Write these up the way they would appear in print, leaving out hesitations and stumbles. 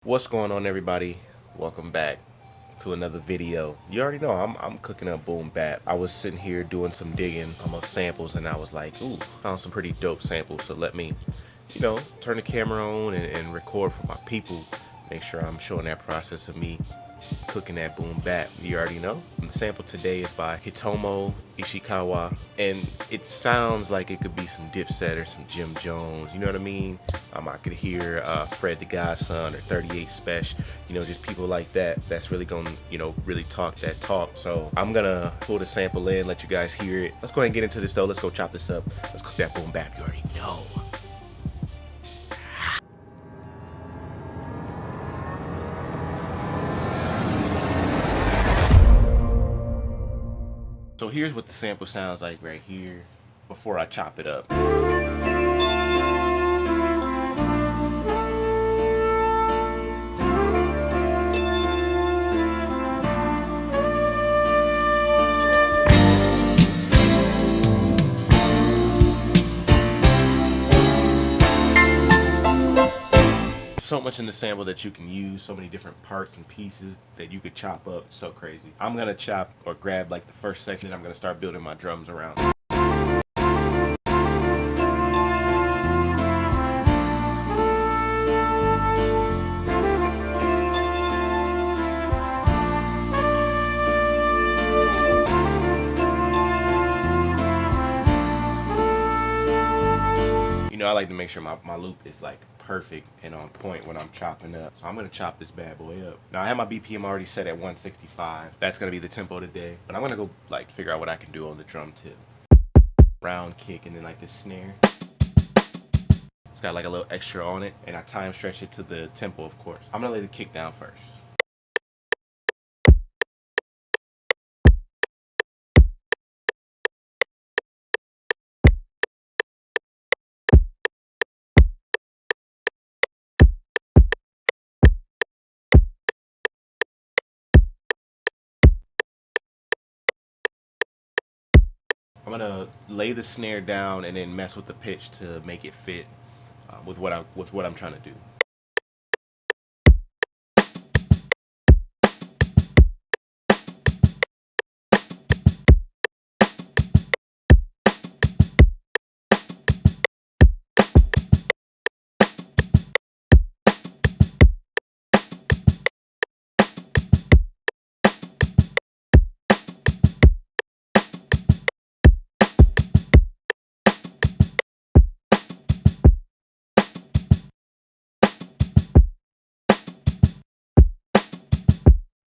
What's going on, everybody? Welcome back to another video. You already know I'm cooking up boom bap. I was sitting here doing some digging of samples, and I was like, ooh, found some pretty dope samples. So let me, turn the camera on and record for my people. Make sure I'm showing that process of me cooking that boom bap. You already know. The sample today is by Hitomo Ishikawa, and it sounds like it could be some Dipset or some Jim Jones. You know what I mean? I could hear Fred the Godson or 38 Special. Just people like that. That's really gonna, really talk that talk. So I'm gonna pull the sample in, let you guys hear it. Let's go ahead and get into this though. Let's go chop this up. Let's cook that boom bap. You already know. So here's what the sample sounds like right here before I chop it up. So much in the sample that you can use, so many different parts and pieces that you could chop up. It's so crazy. I'm gonna chop or grab like the first section, and I'm gonna start building my drums around it. I like to make sure my loop is like perfect and on point when I'm chopping up. So I'm gonna chop this bad boy up. Now I have my BPM already set at 165. That's gonna be the tempo today. But I'm gonna go like figure out what I can do on the drum tip. Round kick and then like this snare. It's got like a little extra on it, and I time stretch it to the tempo, of course. I'm gonna lay the kick down first. I'm gonna lay the snare down and then mess with the pitch to make it fit with what I'm trying to do.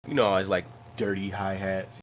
I always like dirty hi-hats.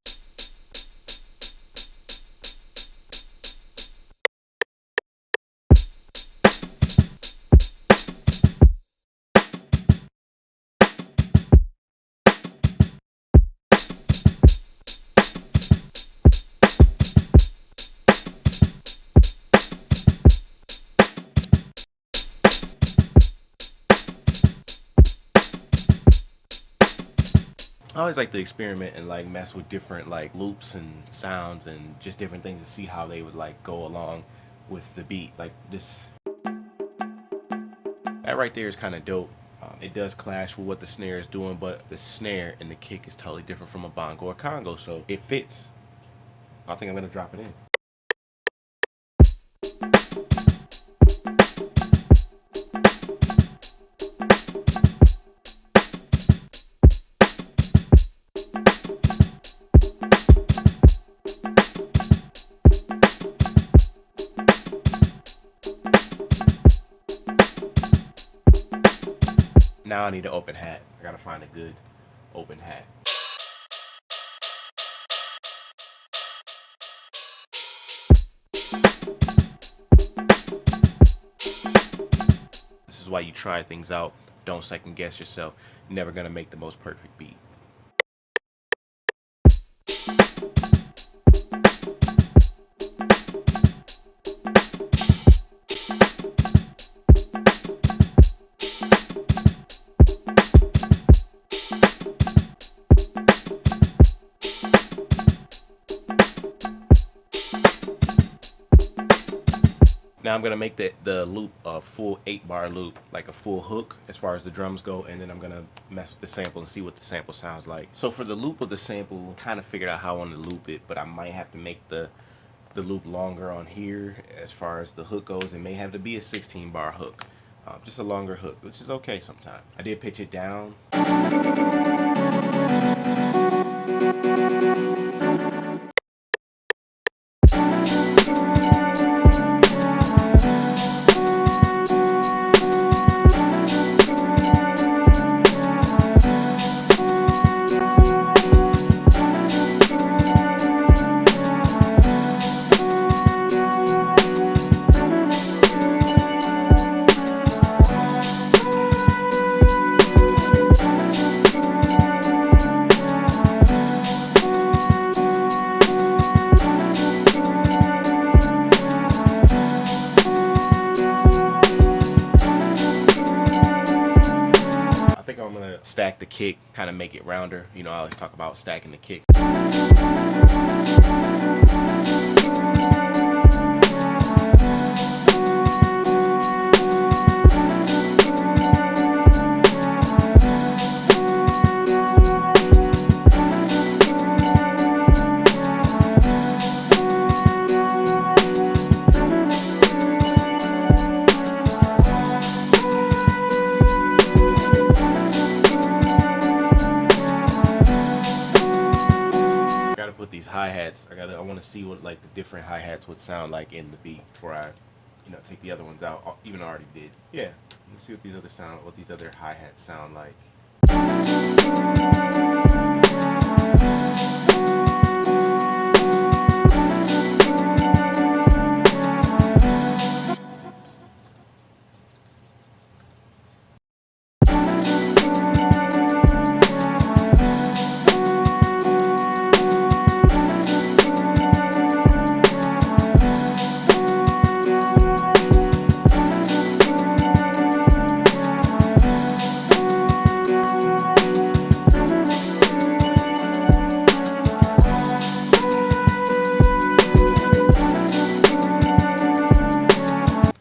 I always like to experiment and like mess with different like loops and sounds and just different things to see how they would like go along with the beat. Like this, that right there is kind of dope. It does clash with what the snare is doing, but the snare and the kick is totally different from a bongo or congo, so it fits. I think I'm gonna drop it in. Now I need an open hat. I gotta find a good open hat. This is why you try things out. Don't second guess yourself. You're never gonna make the most perfect beat. Now I'm gonna make the loop a full 8-bar loop, like a full hook as far as the drums go, and then I'm gonna mess with the sample and see what the sample sounds like. So for the loop of the sample, kind of figured out how I want to loop it, but I might have to make the loop longer on here as far as the hook goes. It may have to be a 16-bar hook, just a longer hook, which is okay sometimes. I did pitch it down. I think I'm gonna stack the kick, kind of make it rounder. You know, I always talk about stacking the kick. These hi-hats, I want to see what like the different hi-hats would sound like in the beat before I, you know, take the other ones out. Even I already did. Yeah, let's see what these other hi-hats sound like.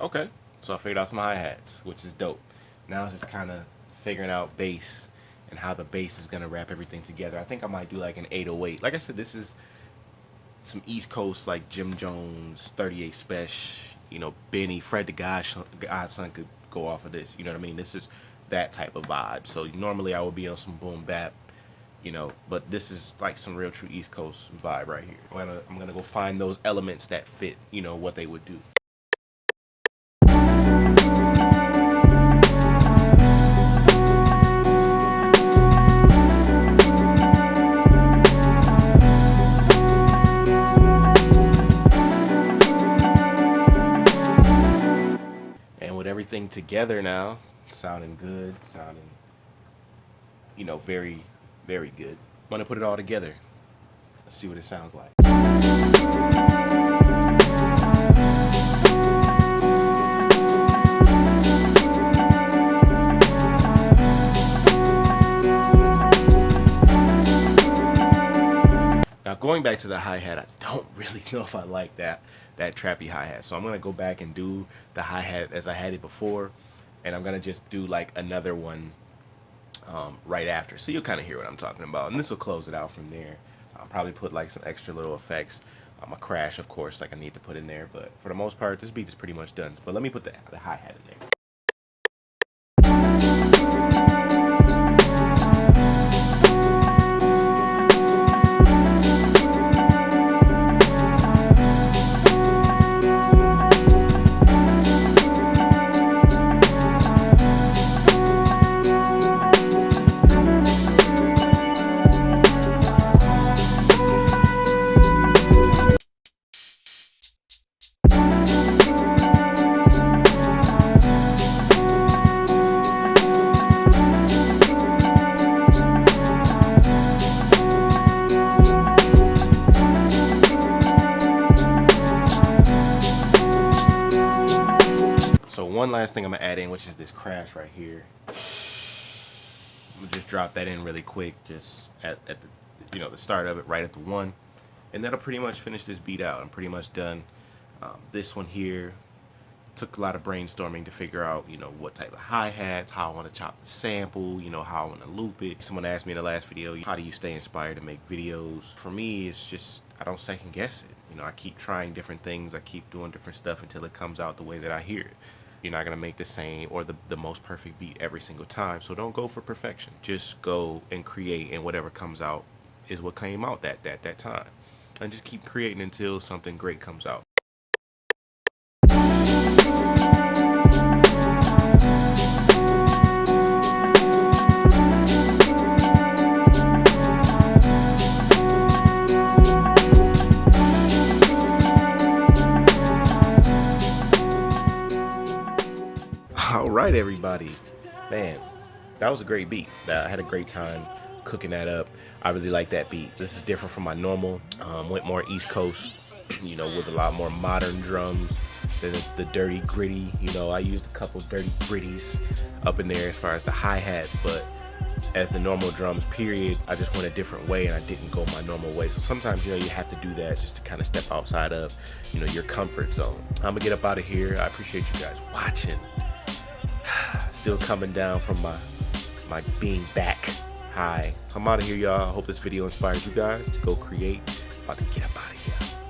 Okay, so I figured out some hi-hats, which is dope. Now it's just kind of figuring out bass and how the bass is going to wrap everything together. I think I might do like an 808. Like I said, this is some East Coast, like Jim Jones, 38 Special, you know, Benny, Fred the Godson could go off of this. You know what I mean? This is that type of vibe. So normally I would be on some boom bap, you know, but this is like some real true East Coast vibe right here. I'm gonna go find those elements that fit, you know, what they would do. Everything together now, sounding good, you know, very, very good. I'm gonna put it all together. Let's see what it sounds like. Now going back to the hi-hat, I don't really know if I like that trappy hi-hat. So I'm gonna go back and do the hi-hat as I had it before, and I'm gonna just do like another one right after. So you'll kind of hear what I'm talking about, and this will close it out from there. I'll probably put like some extra little effects. A crash, of course, like I need to put in there, but for the most part, this beat is pretty much done. But let me put the hi-hat in there. One last thing I'm gonna add in, which is this crash right here. I'm gonna just drop that in really quick, just at the, you know, the start of it, right at the 1, and that'll pretty much finish this beat out. I'm pretty much done. This one here, took a lot of brainstorming to figure out, you know, what type of hi-hats, how I want to chop the sample, you know, how I want to loop it. Someone asked me in the last video, how do you stay inspired to make videos? For me, it's just, I don't second guess it. You know, I keep trying different things. I keep doing different stuff until it comes out the way that I hear it. You're not going to make the same or the most perfect beat every single time. So don't go for perfection. Just go and create, and whatever comes out is what came out that time. And just keep creating until something great comes out. All right, everybody. Man, that was a great beat. I had a great time cooking that up. I really like that beat. This is different from my normal. Went more East Coast, you know, with a lot more modern drums than the dirty gritty. You know, I used a couple dirty gritties up in there as far as the hi-hats, but as the normal drums period, I just went a different way and I didn't go my normal way. So sometimes, you know, you have to do that just to kind of step outside of, you know, your comfort zone. I'm gonna get up out of here. I appreciate you guys watching. Still coming down from my being back high. So I'm out of here, y'all. I hope this video inspires you guys to go create. About to get up out of here.